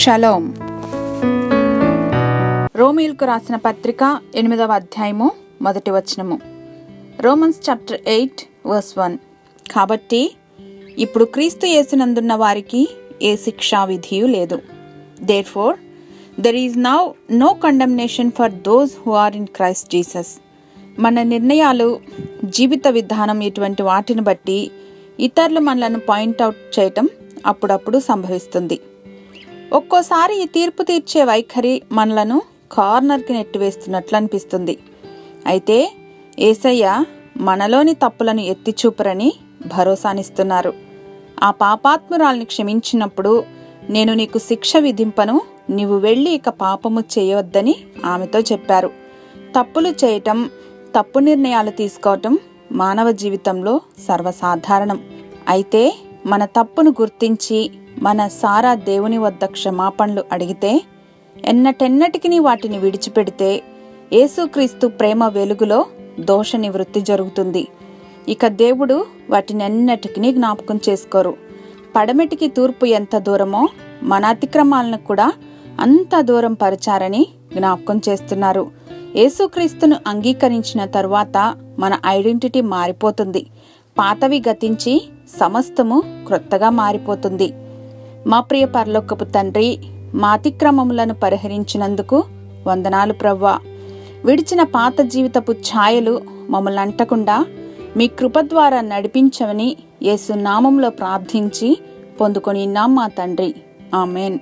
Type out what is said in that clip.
Shalom. రోమీయులకు రాసిన పత్రిక 8వ అధ్యాయము 1వ వచనము. Romans chapter 8 verse 1. కాబట్టి ఇప్పుడు క్రీస్తు యేసునందున్న వారికి ఏ శిక్షా విధియు లేదు. Therefore there is now no condemnation for those who are in Christ Jesus. మన నిర్ణయాలు, జీవిత విధానం ఇటువంటి వాటిని బట్టి ఇతరులు మనలను పాయింట్అవుట్ చేయటం అప్పుడప్పుడు సంభవిస్తుంది. ఒక్కోసారి ఈ తీర్పు తీర్చే వైఖరి మనలను కార్నర్కి నెట్టివేస్తున్నట్లు అనిపిస్తుంది. అయితే యేసయ్య మనలోని తప్పులను ఎత్తిచూపరని భరోసానిస్తున్నారు. ఆ పాపాత్మురాల్ని క్షమించినప్పుడు, నేను నీకు శిక్ష విధింపను, నీవు వెళ్ళి ఇక పాపము చేయవద్దని ఆమెతో చెప్పారు. తప్పులు చేయటం, తప్పు నిర్ణయాలు తీసుకోవటం మానవ జీవితంలో సర్వసాధారణం. అయితే మన తప్పును గుర్తించి మన సారా దేవుని వద్ద క్షమాపణలు అడిగితే, ఎన్నటెన్నటికి వాటిని విడిచిపెడితే యేసుక్రీస్తు ప్రేమ వెలుగులో దోష నివృత్తి జరుగుతుంది. ఇక దేవుడు వాటినెన్నటికీ జ్ఞాపకం చేసుకోరు. పడమెటికి తూర్పు ఎంత దూరమో మన అతిక్రమాలను కూడా అంత దూరం పరిచారని జ్ఞాపకం చేస్తున్నారు. యేసుక్రీస్తును అంగీకరించిన తరువాత మన ఐడెంటిటీ మారిపోతుంది. పాతవి గతించి సమస్తము క్రొత్తగా మారిపోతుంది. మా ప్రియ పరలోకపు తండ్రి, మా అతిక్రమములను పరిహరించినందుకు వందనాలు ప్రభువా. విడిచిన పాత జీవితపు ఛాయలు మమ్మల్ని అంటకుండా మీ కృప ద్వారా నడిపించమని యేసు నామంలో ప్రార్థించి పొందుకొని మా తండ్రి. ఆమెన్.